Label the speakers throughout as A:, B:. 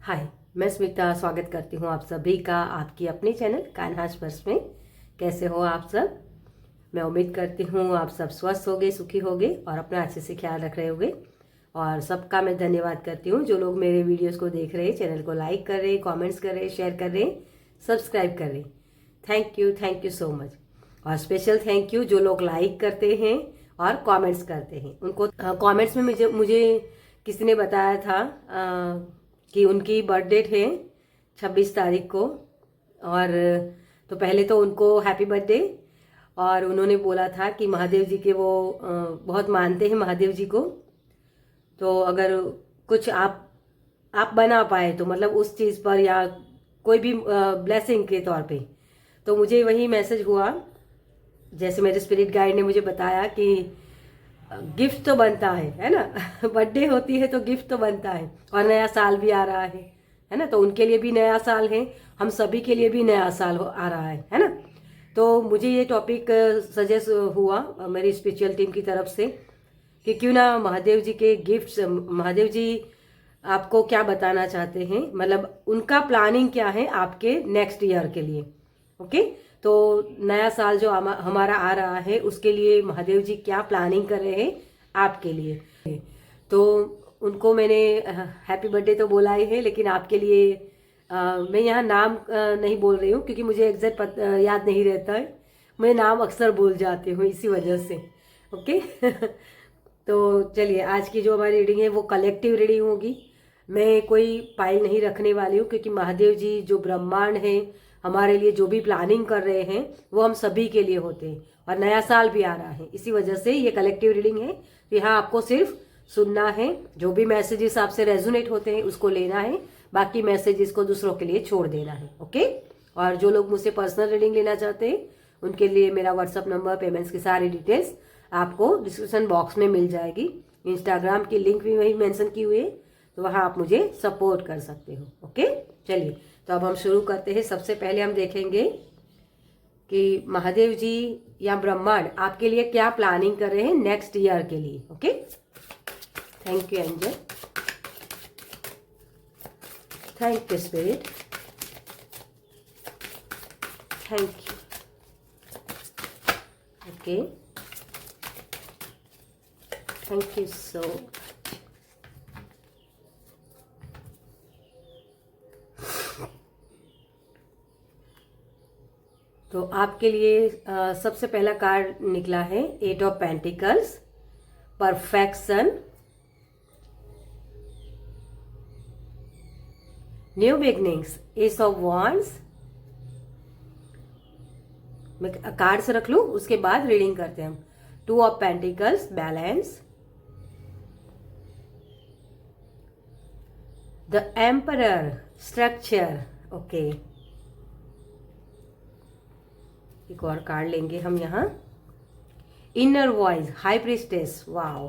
A: हाय, मैं स्मिता स्वागत करती हूँ आप सभी का आपकी अपने चैनल कान्हा स्पर्श में। कैसे हो आप सब? मैं उम्मीद करती हूँ आप सब स्वस्थ होगे, सुखी होगे और अपना अच्छे से ख्याल रख रहे होगे। और सबका मैं धन्यवाद करती हूँ जो लोग मेरे वीडियोस को देख रहे हैं, चैनल को लाइक कर रहे हैं, कमेंट्स कर रहे हैं, शेयर कर रहे हैं, सब्सक्राइब कर रहे हैं। Thank you so much. और स्पेशल थैंक यू जो लोग लाइक करते हैं और कमेंट्स करते हैं उनको। कमेंट्स में मुझे किसी ने बताया था कि उनकी बर्थ डेट है 26 तारीख को। और तो पहले तो उनको हैप्पी बर्थडे। और उन्होंने बोला था कि महादेव जी के वो बहुत मानते हैं महादेव जी को। तो अगर कुछ आप बना पाए तो मतलब उस चीज़ पर या कोई भी ब्लेसिंग के तौर पे, तो मुझे वही मैसेज हुआ। जैसे मेरे स्पिरिट गाइड ने मुझे बताया कि गिफ्ट तो बनता है ना। बर्थडे होती है तो गिफ्ट तो बनता है, और नया साल भी आ रहा है ना। तो उनके लिए भी नया साल है, हम सभी के लिए भी नया साल आ रहा है ना। तो मुझे ये टॉपिक सजेस्ट हुआ मेरी स्पिरिचुअल टीम की तरफ से कि क्यों ना महादेव जी के गिफ्ट्स, महादेव जी आपको क्या बताना चाहते हैं, मतलब उनका प्लानिंग क्या है आपके नेक्स्ट ईयर के लिए। ओके, तो नया साल जो हमारा आ रहा है उसके लिए महादेव जी क्या प्लानिंग कर रहे हैं आपके लिए। तो उनको मैंने हैप्पी बर्थडे तो बोला ही है, लेकिन आपके लिए मैं यहाँ नाम नहीं बोल रही हूँ क्योंकि मुझे एग्जैक्ट याद नहीं रहता है। मैं नाम अक्सर भूल जाती हूँ इसी वजह से। ओके। तो चलिए, आज की जो हमारी रीडिंग है वो कलेक्टिव रीडिंग होगी। मैं कोई पाइल नहीं रखने वाली हूँ क्योंकि महादेव जी जो ब्रह्मांड है हमारे लिए जो भी प्लानिंग कर रहे हैं वो हम सभी के लिए होते हैं। और नया साल भी आ रहा है, इसी वजह से ये कलेक्टिव रीडिंग है। तो यहाँ आपको सिर्फ सुनना है, जो भी मैसेजेस आपसे रेजोनेट होते हैं उसको लेना है, बाकी मैसेजेस को दूसरों के लिए छोड़ देना है। ओके। और जो लोग मुझसे पर्सनल रीडिंग लेना चाहते हैं उनके लिए मेरा व्हाट्सअप नंबर, पेमेंट्स की सारी डिटेल्स आपको डिस्क्रिप्शन बॉक्स में मिल जाएगी। इंस्टाग्राम की लिंक भी वही मेंशन की हुई है, तो वहाँ आप मुझे सपोर्ट कर सकते हो। ओके, चलिए तो अब हम शुरू करते हैं। सबसे पहले हम देखेंगे कि महादेव जी या ब्रह्मांड आपके लिए क्या प्लानिंग कर रहे हैं नेक्स्ट ईयर के लिए। Okay, thank you angel, thank you spirit, thank you. Okay, thank you so much. तो आपके लिए सबसे पहला कार्ड निकला है 8 of pentacles, perfection, new beginnings, S of wands. मैं कार्ड से रख लूं, उसके बाद रीडिंग करते हैं हम। 2 of pentacles, balance, the emperor, structure. Okay, एक और कार्ड लेंगे हम यहाँ। Inner voice, high priestess. Wow,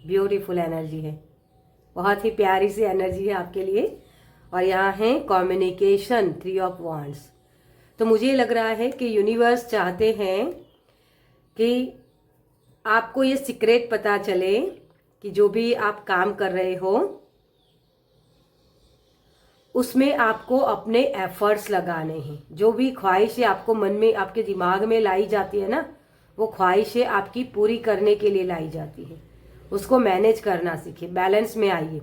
A: beautiful energy है, बहुत ही प्यारी सी एनर्जी है आपके लिए। और यहाँ है कम्युनिकेशन, 3 ऑफ वॉन्ड्स। तो मुझे लग रहा है कि यूनिवर्स चाहते हैं कि आपको ये सीक्रेट पता चले कि जो भी आप काम कर रहे हो उसमें आपको अपने एफर्ट्स लगाने हैं। जो भी ख्वाहिशें आपको मन में, आपके दिमाग में लाई जाती है ना, वो ख्वाहिशें आपकी पूरी करने के लिए लाई जाती है। उसको मैनेज करना सीखिए, बैलेंस में आइए।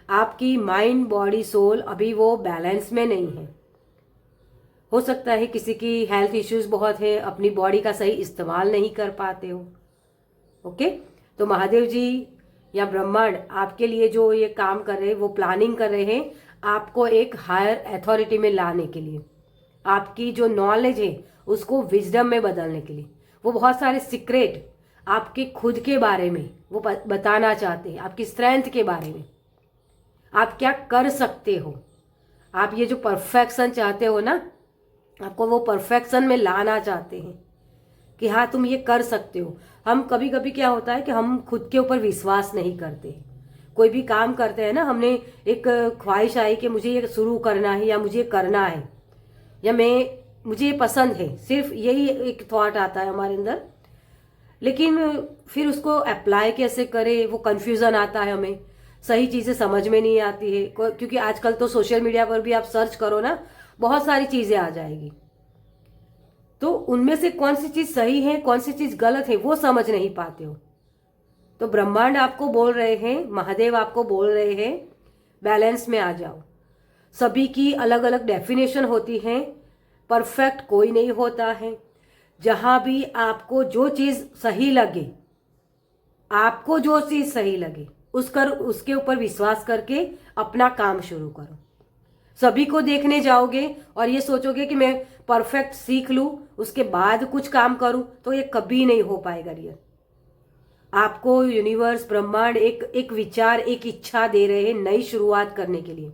A: आपकी माइंड, बॉडी, सोल अभी वो बैलेंस में नहीं है। हो सकता है किसी की हेल्थ इश्यूज बहुत है, अपनी बॉडी का सही इस्तेमाल नहीं कर पाते हो। ओके, तो महादेव जी या ब्रह्मांड आपके लिए जो ये काम कर रहे हैं, वो प्लानिंग कर रहे हैं आपको एक हायर अथॉरिटी में लाने के लिए, आपकी जो नॉलेज है उसको विजडम में बदलने के लिए। वो बहुत सारे सीक्रेट आपके खुद के बारे में वो बताना चाहते हैं, आपकी स्ट्रेंथ के बारे में, आप क्या कर सकते हो। आप ये जो परफेक्शन चाहते हो ना, आपको वो परफेक्शन में लाना चाहते हैं कि हाँ तुम ये कर सकते हो। हम कभी कभी क्या होता है कि हम खुद के ऊपर विश्वास नहीं करते। कोई भी काम करते हैं ना, हमने एक ख्वाहिश आई कि मुझे ये शुरू करना है या मुझे करना है या मुझे ये पसंद है, सिर्फ यही एक थॉट आता है हमारे अंदर। लेकिन फिर उसको अप्लाई कैसे करें वो कंफ्यूजन आता है हमें। सही चीज़ें समझ में नहीं आती है, क्योंकि आजकल तो सोशल मीडिया पर भी आप सर्च करो ना, बहुत सारी चीज़ें आ जाएगी। तो उनमें से कौन सी चीज़ सही है, कौन सी चीज़ गलत है, वो समझ नहीं पाते हो। तो ब्रह्मांड आपको बोल रहे हैं, महादेव आपको बोल रहे हैं, बैलेंस में आ जाओ। सभी की अलग अलग डेफिनेशन होती है, परफेक्ट कोई नहीं होता है। जहां भी आपको जो चीज़ सही लगे, आपको जो चीज़ सही लगे उसके ऊपर विश्वास करके अपना काम शुरू करो। सभी को देखने जाओगे और ये सोचोगे कि मैं परफेक्ट सीख लूं उसके बाद कुछ काम करूं, तो ये कभी नहीं हो पाएगा रियल। आपको यूनिवर्स, ब्रह्मांड एक विचार, एक इच्छा दे रहे हैं नई शुरुआत करने के लिए।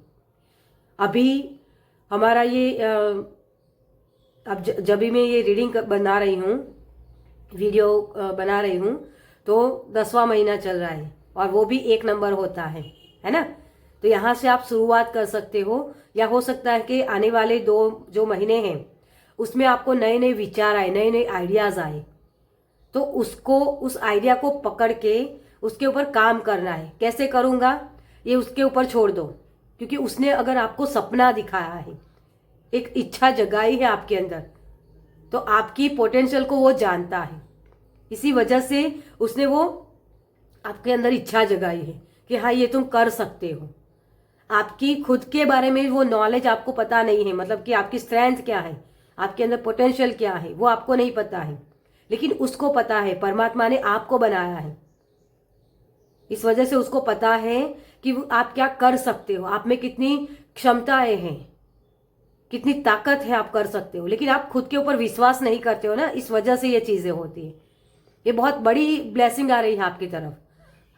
A: अभी हमारा ये अब जब भी मैं ये रीडिंग बना रही हूँ, वीडियो बना रही हूँ, तो 10वां महीना चल रहा है और वो भी 1 नंबर होता है ना। तो यहाँ से आप शुरुआत कर सकते हो, या हो सकता है कि आने वाले 2 जो महीने हैं उसमें आपको नए नए विचार आए, नए नए आइडियाज़ आए। तो उस आइडिया को पकड़ के उसके ऊपर काम करना है। कैसे करूँगा ये उसके ऊपर छोड़ दो, क्योंकि उसने अगर आपको सपना दिखाया है, एक इच्छा जगाई है आपके अंदर, तो आपकी पोटेंशियल को वो जानता है। इसी वजह से उसने वो आपके अंदर इच्छा जगाई है कि हाँ ये तुम कर सकते हो। आपकी खुद के बारे में वो नॉलेज आपको पता नहीं है, मतलब कि आपकी स्ट्रेंथ क्या है, आपके अंदर पोटेंशियल क्या है, वो आपको नहीं पता है, लेकिन उसको पता है। परमात्मा ने आपको बनाया है, इस वजह से उसको पता है कि आप क्या कर सकते हो, आप में कितनी क्षमताएं हैं, कितनी ताकत है, आप कर सकते हो। लेकिन आप खुद के ऊपर विश्वास नहीं करते हो ना, इस वजह से ये चीज़ें होती है। ये बहुत बड़ी ब्लेसिंग आ रही है आपकी तरफ।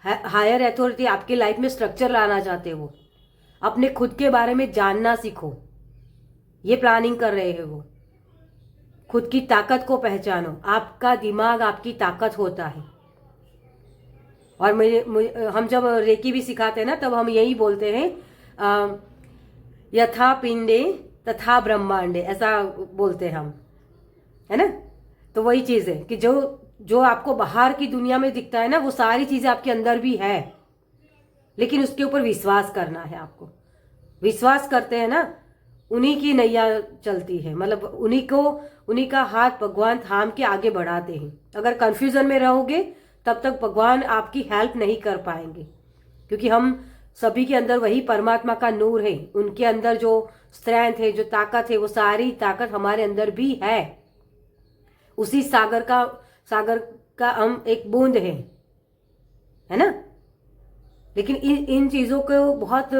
A: हायर अथॉरिटी आपके लाइफ में स्ट्रक्चर लाना चाहते हो, अपने खुद के बारे में जानना सीखो, ये प्लानिंग कर रहे हैं वो। खुद की ताकत को पहचानो, आपका दिमाग आपकी ताकत होता है। और हम जब रेकी भी सिखाते हैं ना, तब हम यही बोलते हैं, यथा पिंडे तथा ब्रह्मांडे, ऐसा बोलते हैं हम, है ना। तो वही चीज़ है कि जो आपको बाहर की दुनिया में दिखता है ना, वो सारी चीज़ें आपके अंदर भी है, लेकिन उसके ऊपर विश्वास करना है आपको। विश्वास करते हैं ना, उन्हीं की नैया चलती है, मतलब उन्हीं का हाथ भगवान थाम के आगे बढ़ाते हैं। अगर कंफ्यूजन में रहोगे तब तक भगवान आपकी हेल्प नहीं कर पाएंगे, क्योंकि हम सभी के अंदर वही परमात्मा का नूर है। उनके अंदर जो स्ट्रेंथ है, जो ताकत है, वो सारी ताकत हमारे अंदर भी है। उसी सागर का हम एक बूंद है ना। लेकिन इन चीज़ों को बहुत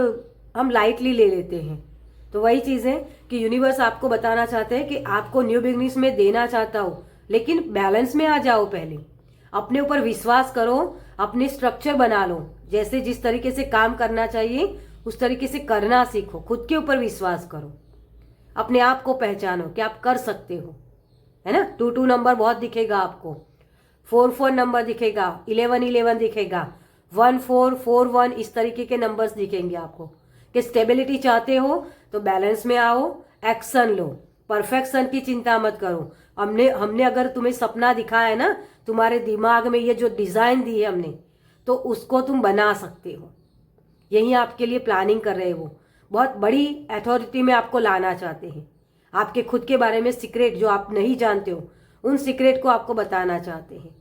A: हम लाइटली ले लेते हैं। तो वही चीज़ है कि यूनिवर्स आपको बताना चाहते हैं कि आपको न्यू बिगनिंग्स में देना चाहता हूँ, लेकिन बैलेंस में आ जाओ। पहले अपने ऊपर विश्वास करो, अपने स्ट्रक्चर बना लो, जैसे जिस तरीके से काम करना चाहिए उस तरीके से करना सीखो। खुद के ऊपर विश्वास करो, अपने आप को पहचानो कि आप कर सकते हो, है ना। 22 नंबर बहुत दिखेगा आपको, 44 नंबर दिखेगा, 11 दिखेगा, 1441, इस तरीके के नंबर्स दिखेंगे आपको। कि स्टेबिलिटी चाहते हो तो बैलेंस में आओ, एक्शन लो, परफेक्शन की चिंता मत करो। हमने अगर तुम्हें सपना दिखाया है ना, तुम्हारे दिमाग में ये जो डिज़ाइन दी है हमने, तो उसको तुम बना सकते हो। यही आपके लिए प्लानिंग कर रहे हो। बहुत बड़ी अथॉरिटी में आपको लाना चाहते हैं। आपके खुद के बारे में सीक्रेट जो आप नहीं जानते हो, उन सीक्रेट को आपको बताना चाहते हैं।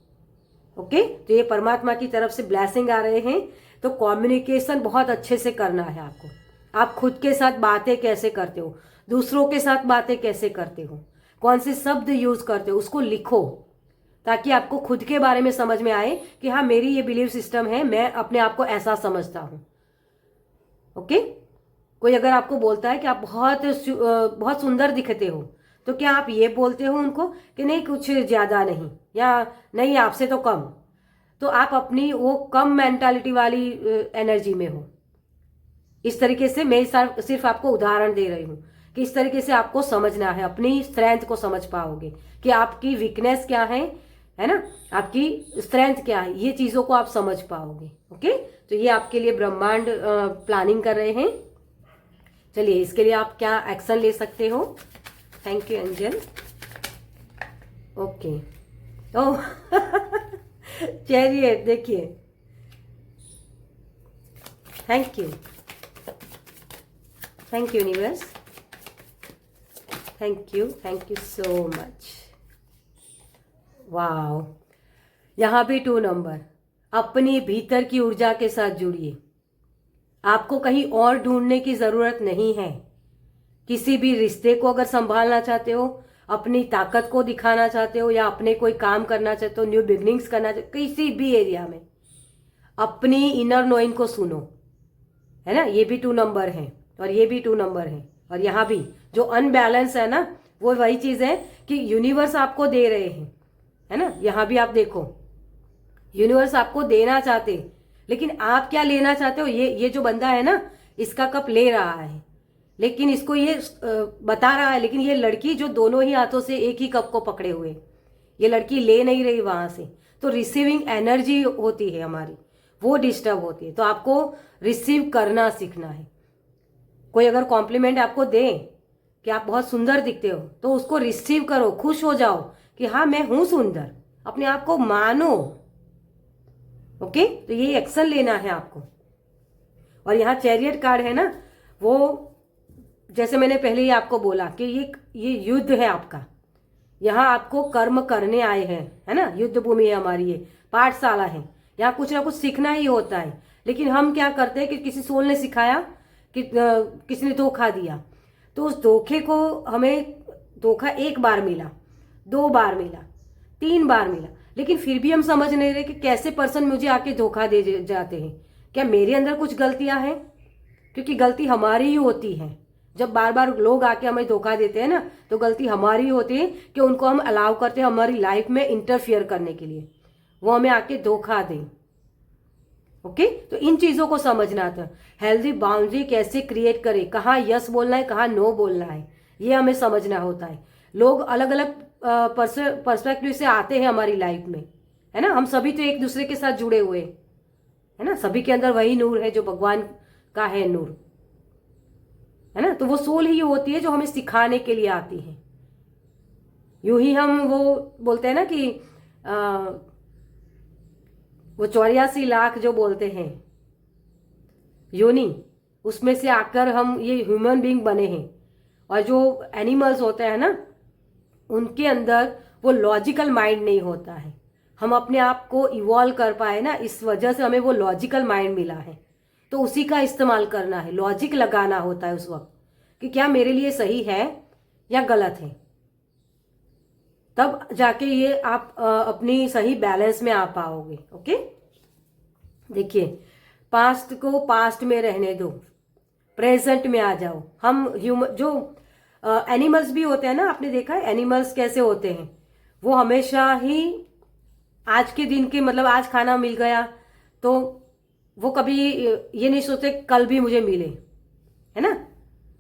A: ओके, तो ये परमात्मा की तरफ से ब्लेसिंग आ रहे हैं। तो कम्युनिकेशन बहुत अच्छे से करना है आपको। आप खुद के साथ बातें कैसे करते हो, दूसरों के साथ बातें कैसे करते हो, कौन से शब्द यूज करते हो, उसको लिखो, ताकि आपको खुद के बारे में समझ में आए कि हाँ मेरी ये बिलीव सिस्टम है, मैं अपने आप को ऐसा समझता हूँ। ओके, कोई अगर आपको बोलता है कि आप बहुत सुंदर दिखते हो, तो क्या आप ये बोलते हो उनको कि नहीं कुछ ज़्यादा नहीं, या नहीं आपसे तो कम, तो आप अपनी वो कम मेंटालिटी वाली एनर्जी में हो। इस तरीके से मैं सिर्फ आपको उदाहरण दे रही हूँ कि इस तरीके से आपको समझना है, अपनी स्ट्रेंथ को समझ पाओगे कि आपकी वीकनेस क्या है ना, आपकी स्ट्रेंथ क्या है, ये चीज़ों को आप समझ पाओगे। ओके, तो ये आपके लिए ब्रह्मांड प्लानिंग कर रहे हैं। चलिए, इसके लिए आप क्या एक्शन ले सकते हो। Thank you angel. Okay, oh chariot देखिए, thank you, thank you universe, thank you so much. Wow, यहाँ भी 2 नंबर। अपनी भीतर की ऊर्जा के साथ जुड़िए। आपको कहीं और ढूंढने की जरूरत नहीं है। किसी भी रिश्ते को अगर संभालना चाहते हो, अपनी ताकत को दिखाना चाहते हो, या अपने कोई काम करना चाहते हो, न्यू बिगनिंग्स करना चाहते हो, किसी भी एरिया में अपनी इनर नोइंग को सुनो, है ना। ये भी 2 नंबर है और ये भी 2 नंबर है। और यहाँ भी जो अनबैलेंस है ना, वो वही चीज है कि यूनिवर्स आपको दे रहे हैं, है ना। यहाँ भी आप देखो, यूनिवर्स आपको देना चाहते, लेकिन आप क्या लेना चाहते हो। ये जो बंदा है ना, इसका कप ले रहा है, लेकिन इसको ये बता रहा है, लेकिन ये लड़की जो दोनों ही हाथों से एक ही कप को पकड़े हुए, ये लड़की ले नहीं रही वहां से। तो रिसीविंग एनर्जी होती है हमारी, वो डिस्टर्ब होती है। तो आपको रिसीव करना सीखना है। कोई अगर कॉम्प्लीमेंट आपको दे कि आप बहुत सुंदर दिखते हो, तो उसको रिसीव करो, खुश हो जाओ कि हाँ मैं हूं सुंदर, अपने आप को मानो। ओके, तो ये एक्शन लेना है आपको। और यहाँ चैरियट कार्ड है ना, वो जैसे मैंने पहले ही आपको बोला कि ये युद्ध है आपका। यहाँ आपको कर्म करने आए हैं, है ना। युद्ध भूमि है हमारी, ये पाठशाला है। यहाँ कुछ ना कुछ सीखना ही होता है। लेकिन हम क्या करते हैं कि किसी सोल ने सिखाया कि किसी ने धोखा दिया, तो उस धोखे को हमें धोखा 1 बार मिला, 2 बार मिला, 3 बार मिला, लेकिन फिर भी हम समझ नहीं रहे कि कैसे पर्सन मुझे आके धोखा दे जाते हैं। क्या मेरे अंदर कुछ गलतियां हैं? क्योंकि गलती हमारी ही होती है। जब बार बार लोग आके हमें धोखा देते हैं ना, तो गलती हमारी ही होती है कि उनको हम अलाउ करते हैं हमारी लाइफ में इंटरफियर करने के लिए, वो हमें आके धोखा दें। ओके, तो इन चीजों को समझना था। हेल्दी बाउंड्री कैसे क्रिएट करें, कहाँ यस बोलना है, कहाँ नो बोलना है, ये हमें समझना होता है। लोग अलग अलग पर्सपेक्टिव से आते हैं हमारी लाइफ में, है ना। हम सभी तो एक दूसरे के साथ जुड़े हुए, है ना। सभी के अंदर वही नूर है जो भगवान का है नूर, है ना। तो वो सोल ही होती है जो हमें सिखाने के लिए आती है। यूं ही हम वो बोलते हैं ना कि वो 84 लाख जो बोलते हैं योनि, उसमें से आकर हम ये ह्यूमन बीइंग बने हैं। और जो एनिमल्स होते हैं ना, उनके अंदर वो लॉजिकल माइंड नहीं होता है। हम अपने आप को इवॉल्व कर पाए ना, इस वजह से हमें वो लॉजिकल माइंड मिला है। तो उसी का इस्तेमाल करना है, लॉजिक लगाना होता है उस वक्त कि क्या मेरे लिए सही है या गलत है। तब जाके ये आप अपनी सही बैलेंस में आ पाओगे। ओके, देखिए, पास्ट को पास्ट में रहने दो, प्रेजेंट में आ जाओ। हम ह्यूमन जो एनिमल्स भी होते हैं ना, आपने देखा है एनिमल्स कैसे होते हैं, वो हमेशा ही आज के दिन के, मतलब आज खाना मिल गया तो वो कभी ये नहीं सोचते कल भी मुझे मिले, है ना।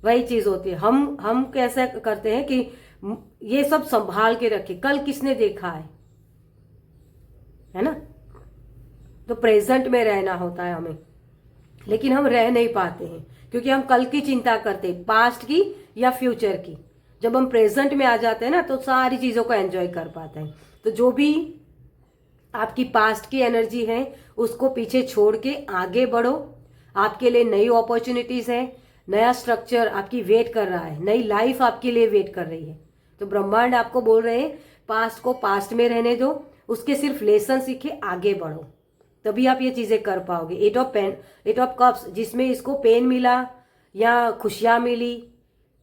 A: वही चीज होती है। हम कैसे करते हैं कि ये सब संभाल के रखे, कल किसने देखा है ना। तो प्रेजेंट में रहना होता है हमें, लेकिन हम रह नहीं पाते हैं क्योंकि हम कल की चिंता करते हैं, पास्ट की या फ्यूचर की। जब हम प्रेजेंट में आ जाते हैं ना, तो सारी चीजों को एंजॉय कर पाते हैं। तो जो भी आपकी पास्ट की एनर्जी है उसको पीछे छोड़ के आगे बढ़ो। आपके लिए नई अपॉर्चुनिटीज है, नया स्ट्रक्चर आपकी वेट कर रहा है, नई लाइफ आपके लिए वेट कर रही है। तो ब्रह्मांड आपको बोल रहे हैं पास्ट को पास्ट में रहने दो, उसके सिर्फ लेसन सीखे, आगे बढ़ो, तभी आप ये चीजें कर पाओगे। 8 ऑफ कप्स, जिसमें इसको पेन मिला या खुशियां मिली,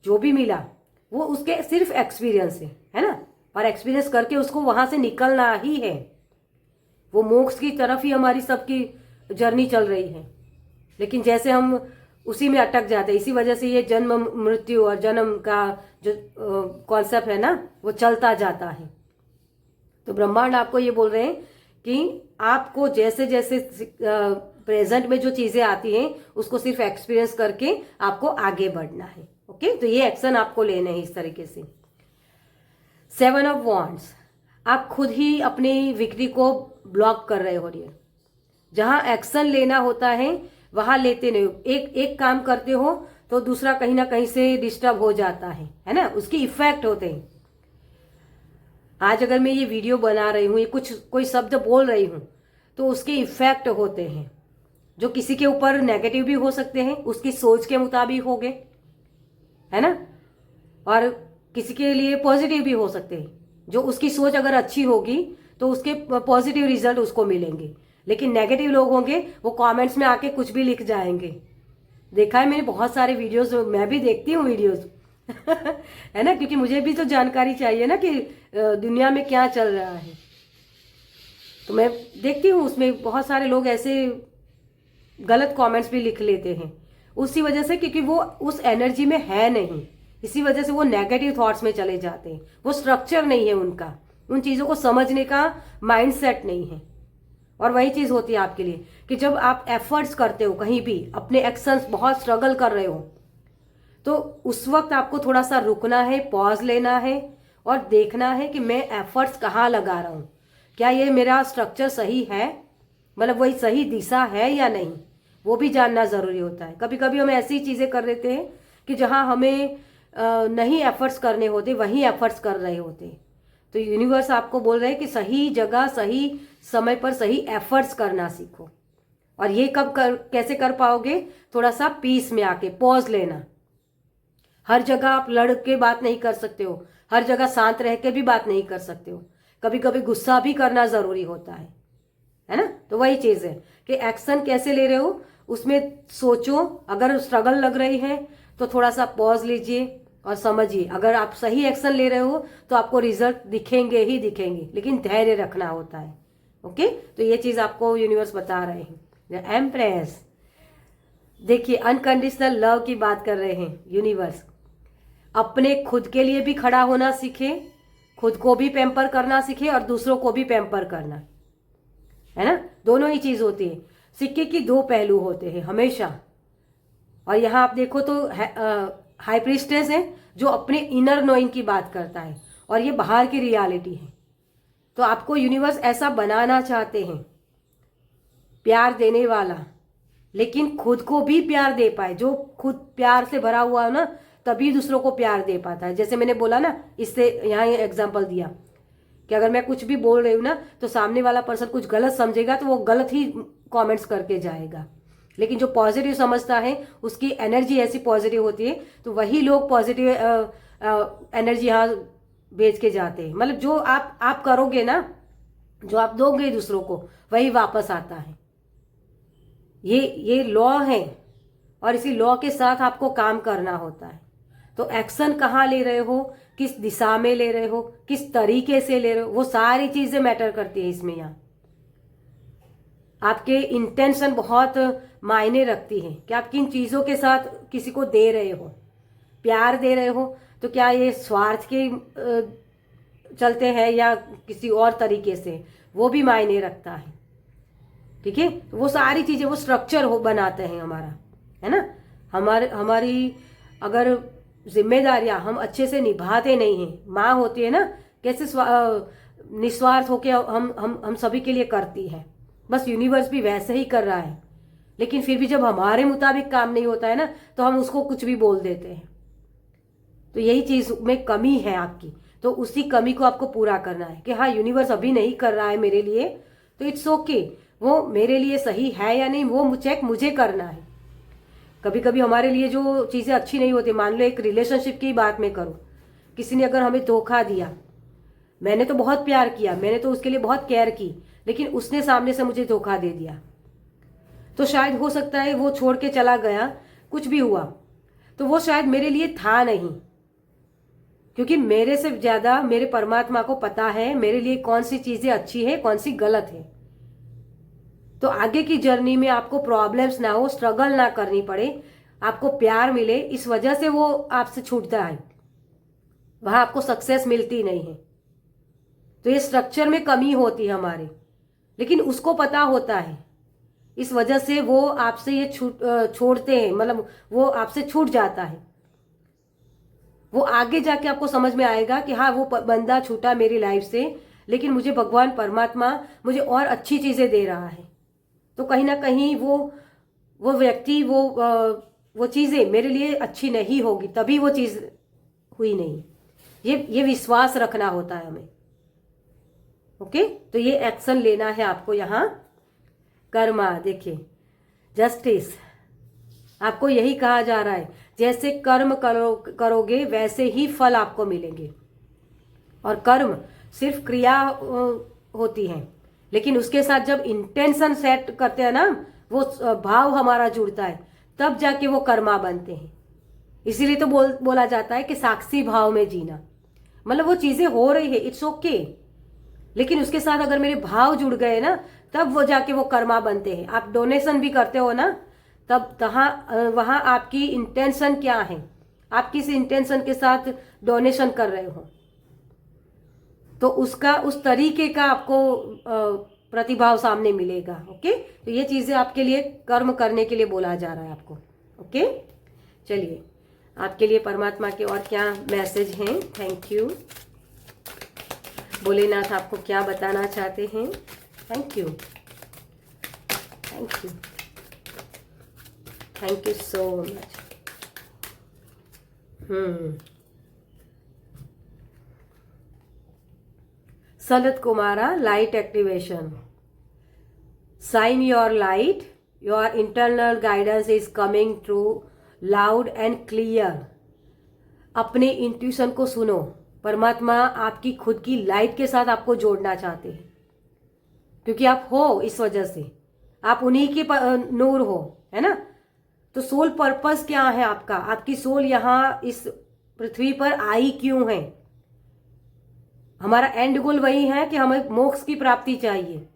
A: जो भी मिला वो उसके सिर्फ एक्सपीरियंस है ना। और एक्सपीरियंस करके उसको वहां से निकलना ही है। वो मोक्ष की तरफ ही हमारी सबकी जर्नी चल रही है, लेकिन जैसे हम उसी में अटक जाते हैं, इसी वजह से ये जन्म मृत्यु और जन्म का जो कॉन्सेप्ट है ना, वो चलता जाता है। तो ब्रह्मांड आपको ये बोल रहे हैं कि आपको जैसे जैसे प्रेजेंट में जो चीजें आती हैं उसको सिर्फ एक्सपीरियंस करके आपको आगे बढ़ना है। ओके, तो ये एक्शन आपको लेने हैं इस तरीके से। 7 ऑफ वॉन्ड्स, आप खुद ही अपनी विक्ट्री को ब्लॉक कर रहे हो। जहां एक्शन लेना होता है वहां लेते नहीं। एक काम करते हो तो दूसरा कहीं ना कहीं से डिस्टर्ब हो जाता है ना, उसके इफेक्ट होते हैं। आज अगर मैं ये वीडियो बना रही हूँ, ये कोई शब्द बोल रही हूँ, तो उसके इफेक्ट होते हैं। जो किसी के ऊपर नेगेटिव भी हो सकते हैं, उसकी सोच के मुताबिक होंगे, है ना, और किसी के लिए पॉजिटिव भी हो सकते हैं। जो उसकी सोच अगर अच्छी होगी तो उसके पॉजिटिव रिजल्ट उसको मिलेंगे, लेकिन नेगेटिव लोग होंगे वो कमेंट्स में आके कुछ भी लिख जाएंगे। देखा है मैंने बहुत सारे वीडियोस, मैं भी देखती हूँ वीडियोस है ना, क्योंकि मुझे भी तो जानकारी चाहिए ना कि दुनिया में क्या चल रहा है। तो मैं देखती हूँ उसमें बहुत सारे लोग ऐसे गलत कमेंट्स भी लिख लेते हैं उसी वजह से, क्योंकि वो उस एनर्जी में है नहीं, इसी वजह से वो नेगेटिव थॉट्स में चले जाते हैं। वो स्ट्रक्चर नहीं है उनका, उन चीज़ों को समझने का माइंडसेट नहीं है। और वही चीज़ होती है आपके लिए कि जब आप एफर्ट्स करते हो कहीं भी, अपने एक्शंस बहुत स्ट्रगल कर रहे हो, तो उस वक्त आपको थोड़ा सा रुकना है, पॉज लेना है और देखना है कि मैं एफर्ट्स कहाँ लगा रहा हूँ, क्या ये मेरा स्ट्रक्चर सही है, मतलब वही सही दिशा है या नहीं, वो भी जानना ज़रूरी होता है। कभी कभी हम ऐसी चीज़ें कर देते हैं कि जहाँ हमें नहीं एफर्ट्स करने होते वहीं एफर्ट्स कर रहे होते। तो यूनिवर्स आपको बोल रहे हैं कि सही जगह सही समय पर सही एफर्ट्स करना सीखो। और ये कैसे कर पाओगे? थोड़ा सा पीस में आके पॉज लेना। हर जगह आप लड़ के बात नहीं कर सकते हो, हर जगह शांत रह के भी बात नहीं कर सकते हो, कभी कभी गुस्सा भी करना ज़रूरी होता है ना। तो वही चीज़ है कि एक्शन कैसे ले रहे हो उसमें सोचो। अगर स्ट्रगल लग रही है तो थोड़ा सा पॉज लीजिए और समझिए। अगर आप सही एक्शन ले रहे हो तो आपको रिजल्ट दिखेंगे ही दिखेंगे, लेकिन धैर्य रखना होता है। ओके, तो ये चीज़ आपको यूनिवर्स बता रहे हैं। एम्प्रेस, देखिए अनकंडीशनल लव की बात कर रहे हैं यूनिवर्स। अपने खुद के लिए भी खड़ा होना सीखे, खुद को भी पैम्पर करना सीखे और दूसरों को भी पैम्पर करना, है ना। दोनों ही चीज़ होती है, सिक्के की दो पहलू होते हैं हमेशा। और यहाँ आप देखो तो हाई प्रीस्टेस है जो अपने इनर नोइंग की बात करता है, और ये बाहर की रियलिटी है। तो आपको यूनिवर्स ऐसा बनाना चाहते हैं, प्यार देने वाला, लेकिन खुद को भी प्यार दे पाए। जो खुद प्यार से भरा हुआ है ना, तभी दूसरों को प्यार दे पाता है। जैसे मैंने बोला ना, इससे यहाँ ये एग्जाम्पल दिया कि अगर मैं कुछ भी बोल रही हूँ ना तो सामने वाला पर्सन कुछ गलत समझेगा तो वो गलत ही कमेंट्स करके जाएगा, लेकिन जो पॉजिटिव समझता है उसकी एनर्जी ऐसी पॉजिटिव होती है, तो वही लोग पॉजिटिव एनर्जी यहाँ भेज के जाते हैं। मतलब जो आप करोगे ना, जो आप दोगे दूसरों को, वही वापस आता है। ये लॉ है और इसी लॉ के साथ आपको काम करना होता है। तो एक्शन कहाँ ले रहे हो, किस दिशा में ले रहे हो, किस तरीके से ले रहे हो, वो सारी चीजें मैटर करती है इसमें। यहाँ आपके इंटेंशन बहुत मायने रखती है कि आप किन चीज़ों के साथ किसी को दे रहे हो। प्यार दे रहे हो तो क्या ये स्वार्थ के चलते हैं या किसी और तरीके से, वो भी मायने रखता है। ठीक है, वो सारी चीज़ें वो स्ट्रक्चर बनाते हैं हमारा, है ना। हमारी अगर जिम्मेदारियां हम अच्छे से निभाते नहीं हैं, माँ होती है ना, कैसे निस्वार्थ होके हम सभी के लिए करती है, बस यूनिवर्स भी वैसे ही कर रहा है। लेकिन फिर भी जब हमारे मुताबिक काम नहीं होता है ना, तो हम उसको कुछ भी बोल देते हैं। तो यही चीज़ में कमी है आपकी, तो उसी कमी को आपको पूरा करना है कि हाँ यूनिवर्स अभी नहीं कर रहा है मेरे लिए, तो इट्स ओके, वो मेरे लिए सही है या नहीं वो चेक मुझे करना है। कभी कभी हमारे लिए जो चीज़ें अच्छी नहीं होती, मान लो एक रिलेशनशिप की बात मैं करूँ, किसी ने अगर हमें धोखा दिया, मैंने तो बहुत प्यार किया, मैंने तो उसके लिए बहुत केयर की, लेकिन उसने सामने से मुझे धोखा दे दिया, तो शायद हो सकता है वो छोड़ के चला गया, कुछ भी हुआ, तो वो शायद मेरे लिए था नहीं, क्योंकि मेरे से ज़्यादा मेरे परमात्मा को पता है मेरे लिए कौन सी चीज़ें अच्छी है, कौन सी गलत है। तो आगे की जर्नी में आपको प्रॉब्लम्स ना हो, स्ट्रगल ना करनी पड़े, आपको प्यार मिले, इस वजह से वो आपसे छूटता है, वहाँ आपको सक्सेस मिलती नहीं है। तो ये स्ट्रक्चर में कमी होती है हमारे, लेकिन उसको पता होता है, इस वजह से वो आपसे ये छोड़ते हैं, मतलब वो आपसे छूट जाता है। वो आगे जाके आपको समझ में आएगा कि हाँ वो बंदा छूटा मेरी लाइफ से, लेकिन मुझे भगवान परमात्मा मुझे और अच्छी चीज़ें दे रहा है। तो कहीं ना कहीं वो व्यक्ति वो चीज़ें मेरे लिए अच्छी नहीं होगी, तभी वो चीज़ हुई नहीं। ये विश्वास रखना होता है हमें। ओके, तो ये एक्शन लेना है आपको यहाँ। कर्मा, देखिए जस्टिस। आपको यही कहा जा रहा है, जैसे कर्म करोगे वैसे ही फल आपको मिलेंगे। और कर्म सिर्फ क्रिया होती है, लेकिन उसके साथ जब इंटेंशन सेट करते हैं ना, वो भाव हमारा जुड़ता है, तब जाके वो कर्मा बनते हैं। इसीलिए तो बोला जाता है कि साक्षी भाव में जीना, मतलब वो चीजें हो रही है, इट्स ओके, लेकिन उसके साथ अगर मेरे भाव जुड़ गए ना, तब वो जाके वो कर्मा बनते हैं। आप डोनेशन भी करते हो ना, तब वहां आपकी इंटेंशन क्या है, आप किस इंटेंशन के साथ डोनेशन कर रहे हो, तो उसका उस तरीके का आपको प्रतिभाव सामने मिलेगा। ओके, तो ये चीजें आपके लिए कर्म करने के लिए बोला जा रहा है आपको। ओके, चलिए आपके लिए परमात्मा के और क्या मैसेज हैं। थैंक यू भोलेनाथ, आपको क्या बताना चाहते हैं। Thank you, thank you, thank you so much. Sanat Kumara, light activation. Shine your light, your internal guidance is coming through loud and clear। अपने इंट्यूशन को सुनो, परमात्मा आपकी खुद की लाइट के साथ आपको जोड़ना चाहते हैं, क्योंकि आप हो, इस वजह से आप उन्हीं के नूर हो, है ना। तो सोल पर्पस क्या है आपका, आपकी सोल यहाँ इस पृथ्वी पर आई क्यों है। हमारा एंड गोल वही है कि हमें मोक्ष की प्राप्ति चाहिए,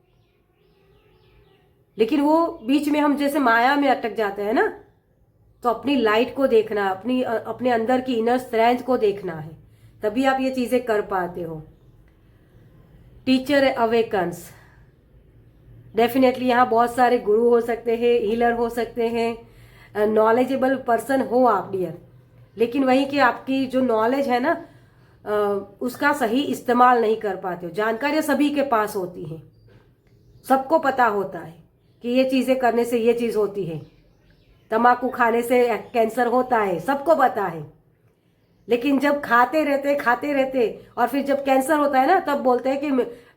A: लेकिन वो बीच में हम जैसे माया में अटक जाते हैं ना, तो अपनी लाइट को देखना, अपने अंदर की इनर स्ट्रेंथ को देखना है, तभी आप ये चीजें कर पाते हो। टीचर अवेकन्स, डेफिनेटली यहाँ बहुत सारे गुरु हो सकते हैं, हीलर हो सकते हैं, नॉलेजेबल पर्सन हो आप डियर, लेकिन वही कि आपकी जो नॉलेज है ना, उसका सही इस्तेमाल नहीं कर पाते हो। जानकारियां सभी के पास होती हैं, सबको पता होता है कि ये चीजें करने से ये चीज होती है, तम्बाकू खाने से कैंसर होता है, सबको पता है, लेकिन जब खाते रहते और फिर जब कैंसर होता है ना, तब बोलते हैं कि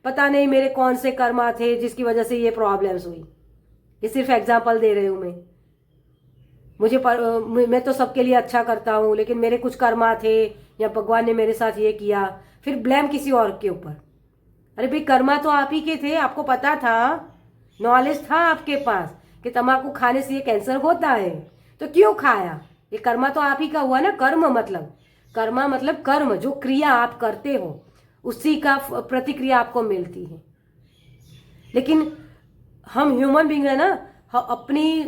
A: पता नहीं मेरे कौन से कर्मा थे जिसकी वजह से ये प्रॉब्लम्स हुई। ये सिर्फ एग्जांपल दे रही हूं मैं तो सबके लिए अच्छा करता हूं, लेकिन मेरे कुछ कर्मा थे या भगवान ने मेरे साथ ये किया, फिर ब्लेम किसी और के ऊपर। अरे भाई, कर्मा तो आप ही के थे, आपको पता था, नॉलेज था आपके पास कि तम्बाकू खाने से ये कैंसर होता है, तो क्यों खाया। ये कर्मा तो आप ही का हुआ ना। कर्मा मतलब कर्म, जो क्रिया आप करते हो उसी का प्रतिक्रिया आपको मिलती है। लेकिन हम ह्यूमन बीइंग है ना, अपनी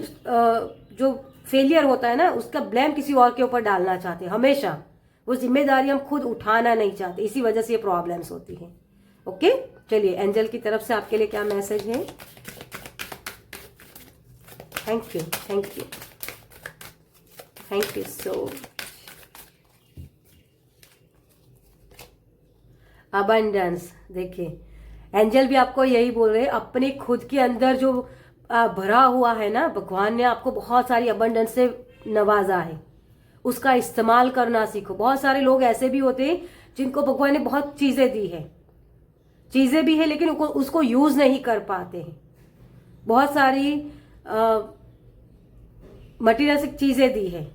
A: जो फेलियर होता है ना, उसका ब्लेम किसी और के ऊपर डालना चाहते हैं हमेशा। वो जिम्मेदारी हम खुद उठाना नहीं चाहते, इसी वजह से ये प्रॉब्लम्स होती हैं। ओके, चलिए एंजल की तरफ से आपके लिए क्या मैसेज है। Thank you, thank you, thank you so much. Abundance, देखिए एंजल भी आपको यही बोल रहे हैं, अपने खुद के अंदर जो भरा हुआ है ना, भगवान ने आपको बहुत सारी अबंडेंस से नवाजा है, उसका इस्तेमाल करना सीखो। बहुत सारे लोग ऐसे भी होते हैं जिनको भगवान ने बहुत चीजें दी है, चीजें भी है, लेकिन उसको यूज नहीं कर पाते हैं। बहुत सारी मटीरियलिस्टिक चीजें दी है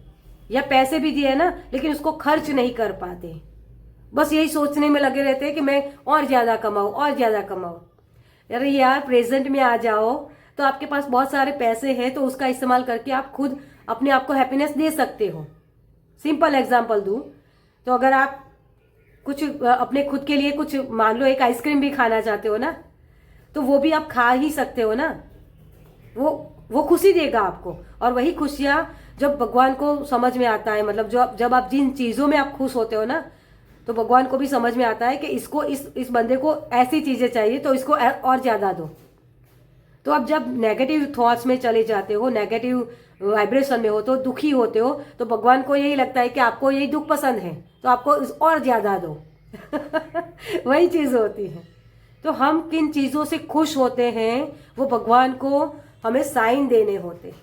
A: या पैसे भी दिए है ना, लेकिन उसको खर्च नहीं कर पाते। बस यही सोचने में लगे रहते हैं कि मैं और ज्यादा कमाऊं, और ज्यादा कमाऊं। अरे यार, प्रेजेंट में आ जाओ, तो आपके पास बहुत सारे पैसे हैं, तो उसका इस्तेमाल करके आप खुद अपने आप को हैप्पीनेस दे सकते हो। सिंपल एग्जांपल दूं तो अगर आप कुछ अपने खुद के लिए कुछ, मान लो एक आइसक्रीम भी खाना चाहते हो ना, तो वो भी आप खा ही सकते हो ना। वो खुशी देगा आपको, और वही खुशियां जब भगवान को समझ में आता है, मतलब जब आप जिन चीजों में आप खुश होते हो ना, तो भगवान को भी समझ में आता है कि इसको इस बंदे को ऐसी चीजें चाहिए, तो इसको और ज्यादा दो। तो अब जब नेगेटिव थॉट्स में चले जाते हो, नेगेटिव वाइब्रेशन में हो, तो दुखी होते हो, तो भगवान को यही लगता है कि आपको यही दुख पसंद है, तो आपको और ज्यादा दो। वही चीज होती है। तो हम किन चीजों से खुश होते हैं, वो भगवान को हमें साइन देने होते हैं,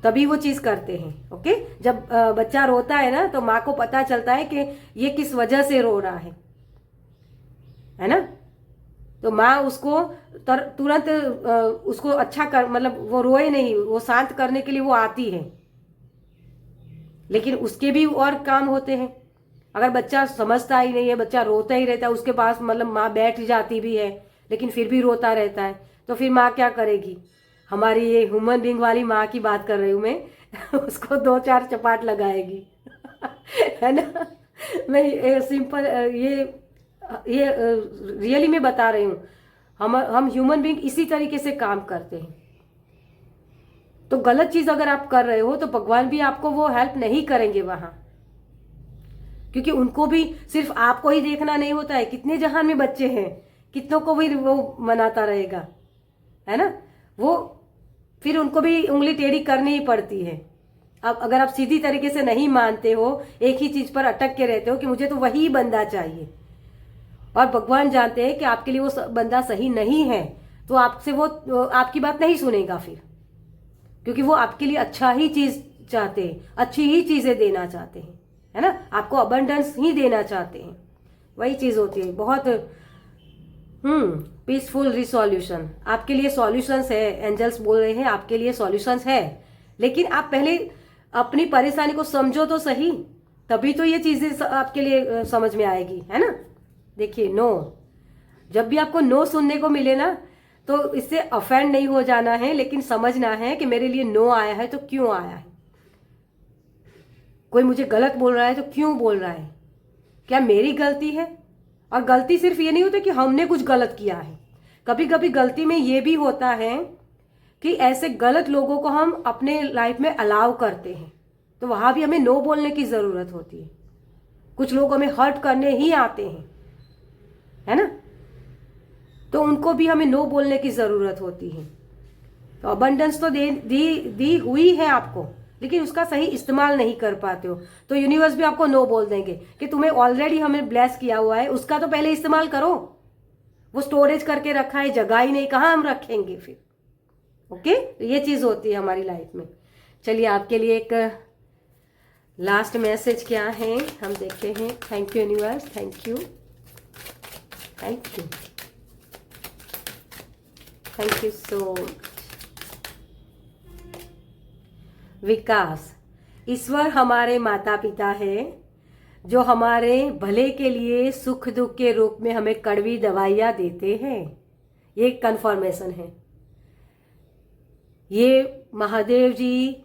A: तभी वो चीज करते हैं। ओके, जब बच्चा रोता है ना, तो माँ को पता चलता है कि ये किस वजह से रो रहा है ना। तो माँ उसको तुरंत उसको अच्छा कर, मतलब वो रोए नहीं, वो शांत करने के लिए वो आती है। लेकिन उसके भी और काम होते हैं। अगर बच्चा समझता ही नहीं है, बच्चा रोता ही रहता है, उसके पास मतलब माँ बैठ जाती भी है लेकिन फिर भी रोता रहता है, तो फिर माँ क्या करेगी? हमारी ये ह्यूमन बींग वाली माँ की बात कर रही हूँ मैं उसको 2-4 चपाट लगाएगी है ना। मैं सिंपल ये रियली में बता रही हूँ। हम ह्यूमन बींग इसी तरीके से काम करते हैं। तो गलत चीज अगर आप कर रहे हो तो भगवान भी आपको वो हेल्प नहीं करेंगे वहां, क्योंकि उनको भी सिर्फ आपको ही देखना नहीं होता है। कितने जहान में बच्चे हैं, कितनों को भी वो मनाता रहेगा, है ना। वो फिर उनको भी उंगली टेढ़ी करनी ही पड़ती है। अब अगर आप सीधी तरीके से नहीं मानते हो, एक ही चीज पर अटक के रहते हो कि मुझे तो वही बंदा चाहिए, और भगवान जानते हैं कि आपके लिए वो बंदा सही नहीं है, तो आपसे वो आपकी बात नहीं सुनेगा फिर, क्योंकि वो आपके लिए अच्छा ही चीज चाहते हैं, अच्छी ही चीजें देना चाहते हैं, है ना। आपको अबंडेंस ही देना चाहते हैं। वही चीज होती है बहुत। पीसफुल रिसोल्यूशन आपके लिए सॉल्यूशंस है। एंजल्स बोल रहे हैं आपके लिए सॉल्यूशंस है, लेकिन आप पहले अपनी परेशानी को समझो तो सही, तभी तो ये चीजें आपके लिए समझ में आएगी, है ना। देखिए, नो, जब भी आपको नो सुनने को मिले ना, तो इससे ऑफेंड नहीं हो जाना है, लेकिन समझना है कि मेरे लिए नो आया है तो क्यों आया है। कोई मुझे गलत बोल रहा है तो क्यों बोल रहा है, क्या मेरी गलती है? और गलती सिर्फ ये नहीं होता कि हमने कुछ गलत किया है, कभी कभी गलती में ये भी होता है कि ऐसे गलत लोगों को हम अपने लाइफ में अलाउ करते हैं, तो वहां भी हमें नो बोलने की जरूरत होती है। कुछ लोग हमें हर्ट करने ही आते हैं, है ना, तो उनको भी हमें नो बोलने की जरूरत होती है। तो अबंडेंस तो दी हुई है आपको, लेकिन उसका सही इस्तेमाल नहीं कर पाते हो, तो यूनिवर्स भी आपको नो बोल देंगे कि तुम्हें ऑलरेडी हमें ब्लेस किया हुआ है, उसका तो पहले इस्तेमाल करो। वो स्टोरेज करके रखा है, जगह ही नहीं, कहाँ हम रखेंगे फिर। ओके, तो ये चीज होती है हमारी लाइफ में। चलिए, आपके लिए एक लास्ट मैसेज क्या है हम देखते हैं। Thank you universe, thank you, thank you, thank you so much. Vikas, ईश्वर हमारे माता पिता है जो हमारे भले के लिए सुख दुख के रूप में हमें कड़वी दवाइयाँ देते हैं। ये कन्फर्मेशन है। ये महादेव जी,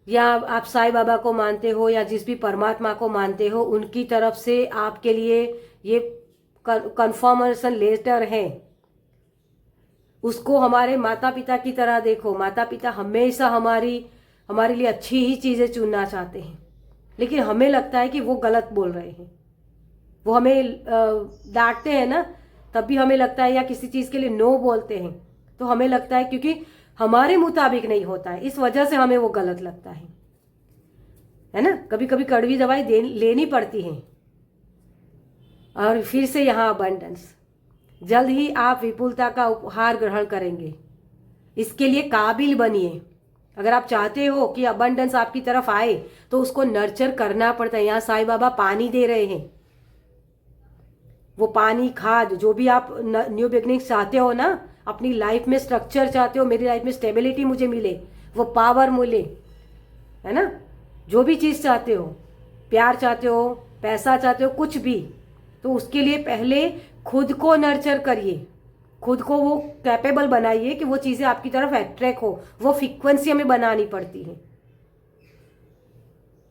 A: या आप साईं बाबा को मानते हो या जिस भी परमात्मा को मानते हो, उनकी तरफ से आपके लिए ये कन्फर्मेशन लेटर है। उसको हमारे माता पिता की तरह देखो। माता पिता हमेशा हमारे लिए अच्छी ही चीजें चुनना चाहते हैं, लेकिन हमें लगता है कि वो गलत बोल रहे हैं। वो हमें डांटते हैं ना, तब भी हमें लगता है, या किसी चीज के लिए नो बोलते हैं तो हमें लगता है क्योंकि हमारे मुताबिक नहीं होता है, इस वजह से हमें वो गलत लगता है ना। कभी कभी कड़वी दवाई लेनी पड़ती है। और फिर से यहाँ अबंडेंस, जल्द ही आप विपुलता का उपहार ग्रहण करेंगे। इसके लिए काबिल बनिए। अगर आप चाहते हो कि अबंडेंस आपकी तरफ आए तो उसको नर्चर करना पड़ता है। यहाँ साईं बाबा पानी दे रहे हैं। वो पानी, खाद, जो भी आप न्यू बिगनिंग चाहते हो ना, अपनी लाइफ में स्ट्रक्चर चाहते हो, मेरी लाइफ में स्टेबिलिटी मुझे मिले, वो पावर मिले, है ना, जो भी चीज चाहते हो, प्यार चाहते हो, पैसा चाहते हो, कुछ भी, तो उसके लिए पहले खुद को नर्चर करिए, खुद को वो कैपेबल बनाइए कि वो चीजें आपकी तरफ अट्रैक्ट हो। वो फ्रीक्वेंसी हमें बनानी पड़ती है।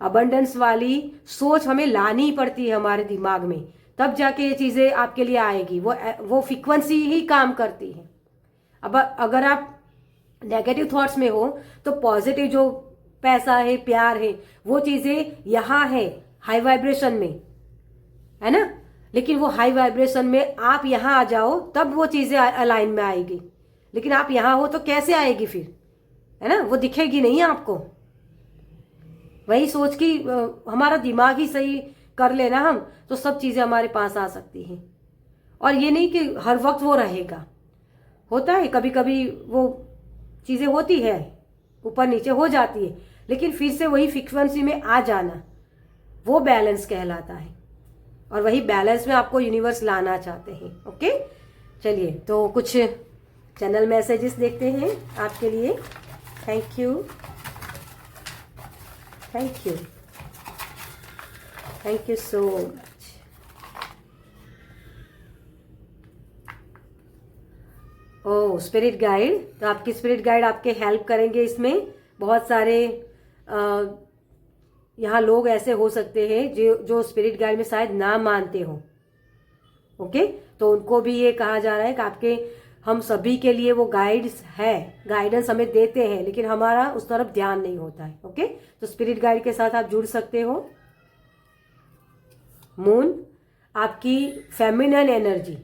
A: अबंडेंस वाली सोच हमें लानी पड़ती है हमारे दिमाग में, तब जाके ये चीजें आपके लिए आएगी। वो फ्रीक्वेंसी ही काम करती है। अब अगर आप नेगेटिव थॉट्स में हो तो पॉजिटिव जो पैसा है, प्यार है, वो चीजें यहाँ है हाई वाइब्रेशन में, है ना। लेकिन वो हाई वाइब्रेशन में आप यहाँ आ जाओ तब वो चीजें अलाइन में आएगी। लेकिन आप यहाँ हो तो कैसे आएगी फिर, है ना, वो दिखेगी नहीं आपको। वही सोच कि हमारा दिमाग ही सही कर लेना हम, तो सब चीजें हमारे पास आ सकती हैं। और ये नहीं कि हर वक्त वो रहेगा, होता है कभी कभी वो चीजें होती है, ऊपर नीचे हो जाती है, लेकिन फिर से वही फ्रीक्वेंसी में आ जाना, वो बैलेंस कहलाता है। और वही बैलेंस में आपको यूनिवर्स लाना चाहते हैं। ओके, चलिए तो कुछ चैनल मैसेजेस देखते हैं आपके लिए। Thank you, thank you, thank you so much. Oh spirit guide, तो आपकी स्पिरिट गाइड आपके हेल्प करेंगे इसमें। बहुत सारे यहाँ लोग ऐसे हो सकते हैं जो स्पिरिट गाइड में शायद ना मानते हो। ओके, तो उनको भी ये कहा जा रहा है कि आपके हम सभी के लिए वो गाइड्स है, गाइडेंस हमें देते हैं, लेकिन हमारा उस तरफ ध्यान नहीं होता है। ओके, तो स्पिरिट गाइड के साथ आप जुड़ सकते हो। मून, आपकी फेमिनिन एनर्जी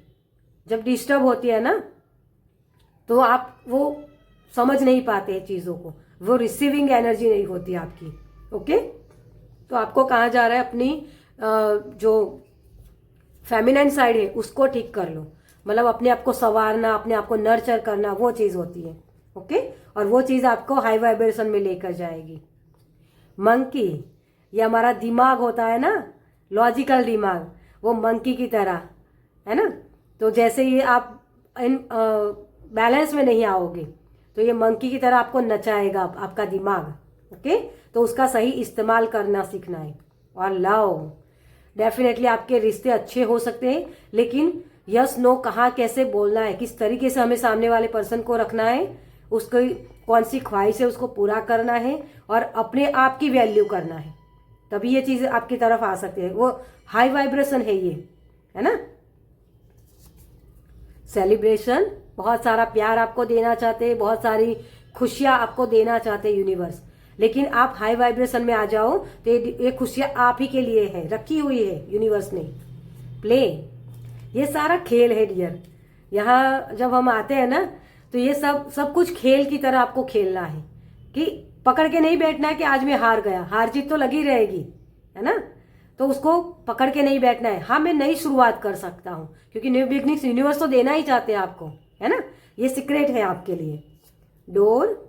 A: जब डिस्टर्ब होती है ना, तो आप वो समझ नहीं पाते हैं चीज़ों को, वो रिसीविंग एनर्जी नहीं होती आपकी। ओके, तो आपको कहा जा रहा है अपनी जो फेमिनाइन साइड है उसको ठीक कर लो, मतलब अपने आप को संवारना, अपने आप को नर्चर करना, वो चीज़ होती है। ओके, और वो चीज़ आपको हाई वाइब्रेशन में लेकर जाएगी। मंकी, ये हमारा दिमाग होता है ना, लॉजिकल दिमाग, वो मंकी की तरह है ना। तो जैसे ही आप इन बैलेंस में नहीं आओगे तो ये मंकी की तरह आपको नचाएगा आपका दिमाग। ओके, तो उसका सही इस्तेमाल करना सीखना है। और लव, डेफिनेटली आपके रिश्ते अच्छे हो सकते हैं, लेकिन यस नो कहाँ कैसे बोलना है, किस तरीके से हमें सामने वाले पर्सन को रखना है, उसको कौन सी ख्वाहिश है उसको पूरा करना है, और अपने आप की वैल्यू करना है, तभी ये चीज़ आपकी तरफ आ सकती है। वो हाई वाइब्रेशन है ये, है ना। सेलिब्रेशन, बहुत सारा प्यार आपको देना चाहते हैं, बहुत सारी खुशियाँ आपको देना चाहते हैं यूनिवर्स, लेकिन आप हाई वाइब्रेशन में आ जाओ तो ये खुशियाँ आप ही के लिए है, रखी हुई है यूनिवर्स ने। प्ले, ये सारा खेल है डियर। यहाँ जब हम आते हैं ना तो ये सब कुछ खेल की तरह आपको खेलना है, कि पकड़ के नहीं बैठना है कि आज मैं हार गया, हार जीत तो लगी रहेगी, है ना। तो उसको पकड़ के नहीं बैठना है, हाँ मैं नई शुरुआत कर सकता हूँ, क्योंकि न्यू बिगनिंग्स यूनिवर्स तो देना ही चाहते हैं आपको, है ना। ये सीक्रेट है आपके लिए। डोर,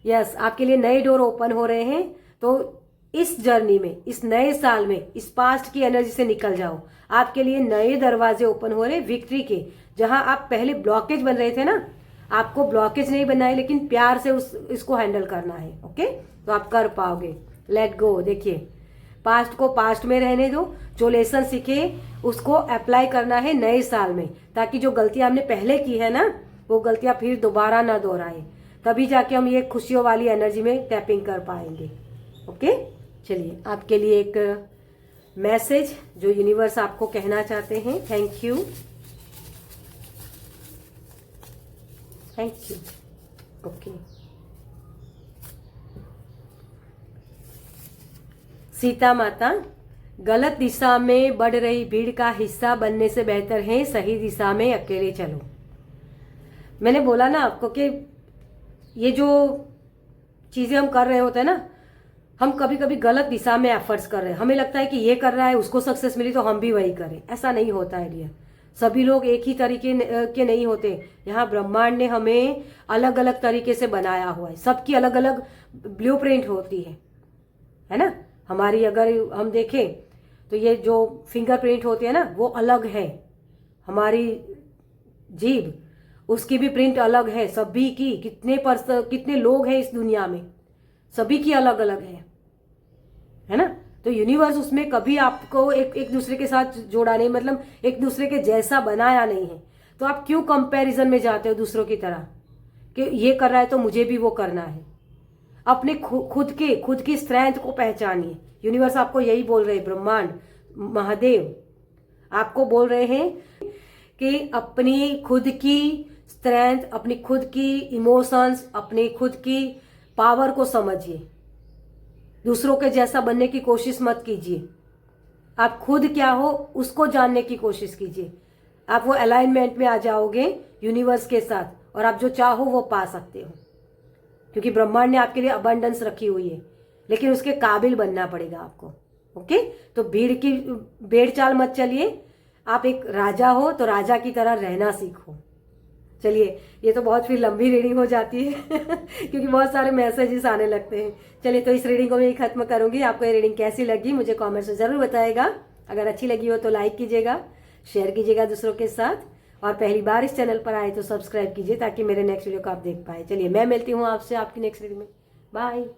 A: यस, आपके लिए नए डोर ओपन हो रहे हैं। तो इस जर्नी में, इस नए साल में, इस पास्ट की एनर्जी से निकल जाओ। आपके लिए नए दरवाजे ओपन हो रहे विक्ट्री के। जहां आप पहले ब्लॉकेज बन रहे थे ना, आपको ब्लॉकेज नहीं बनना है, लेकिन प्यार से इसको हैंडल करना है। ओके, तो आप कर पाओगे। लेट गो, देखिए पास्ट को पास्ट में रहने दो, जो लेसन सीखे उसको अप्लाई करना है नए साल में, ताकि जो गलतियां हमने पहले की है ना, वो गलतियां फिर दोबारा ना दोहराए, तभी जाके हम ये खुशियों वाली एनर्जी में टैपिंग कर पाएंगे। ओके, चलिए आपके लिए एक मैसेज जो यूनिवर्स आपको कहना चाहते हैं। Thank you, thank you. Okay, Sita माता, गलत दिशा में बढ़ रही भीड़ का हिस्सा बनने से बेहतर है सही दिशा में अकेले चलो। मैंने बोला ना आपको कि ये जो चीजें हम कर रहे होते हैं ना, हम कभी कभी गलत दिशा में एफर्ट्स कर रहे हैं। हमें लगता है कि ये कर रहा है, उसको सक्सेस मिली तो हम भी वही करें। ऐसा नहीं होता है डियर। सभी लोग एक ही तरीके के नहीं होते। यहाँ ब्रह्मांड ने हमें अलग अलग तरीके से बनाया हुआ है, सबकी अलग अलग ब्लूप्रिंट होती है ना। हमारी अगर हम देखें तो ये जो फिंगरप्रिंट होती है ना, वो अलग है। हमारी जीभ, उसकी भी प्रिंट अलग है। सभी की कितने लोग हैं इस दुनिया में, सभी की अलग अलग है ना। तो यूनिवर्स उसमें कभी आपको एक दूसरे के साथ जोड़ा नहीं, मतलब एक दूसरे के जैसा बनाया नहीं है। तो आप क्यों कंपैरिजन में जाते हो दूसरों की तरह कि ये कर रहा है तो मुझे भी वो करना है। अपने खुद की स्ट्रेंथ को पहचानिए। यूनिवर्स आपको यही बोल रहे हैं, ब्रह्मांड महादेव आपको बोल रहे हैं कि अपनी खुद की स्ट्रेंथ, अपनी खुद की इमोशंस, अपनी खुद की पावर को समझिए। दूसरों के जैसा बनने की कोशिश मत कीजिए। आप खुद क्या हो उसको जानने की कोशिश कीजिए। आप वो अलाइनमेंट में आ जाओगे यूनिवर्स के साथ, और आप जो चाहो वो पा सकते हो, क्योंकि ब्रह्मांड ने आपके लिए अबंडेंस रखी हुई है, लेकिन उसके काबिल बनना पड़ेगा आपको। ओके, तो भेड़ चाल मत चलिए। आप एक राजा हो तो राजा की तरह रहना सीखो। चलिए, ये तो बहुत फिर लंबी रीडिंग हो जाती है क्योंकि बहुत सारे मैसेजेस आने लगते हैं। चलिए, तो इस रीडिंग को मैं खत्म करूंगी। आपको ये रीडिंग कैसी लगी मुझे कमेंट्स में जरूर बताएगा। अगर अच्छी लगी हो तो लाइक कीजिएगा, शेयर कीजिएगा दूसरों के साथ, और पहली बार इस चैनल पर आए तो सब्सक्राइब कीजिए ताकि मेरे नेक्स्ट वीडियो को आप देख पाए। चलिए मैं मिलती हूँ आपसे आपकी नेक्स्ट वीडियो में। बाय।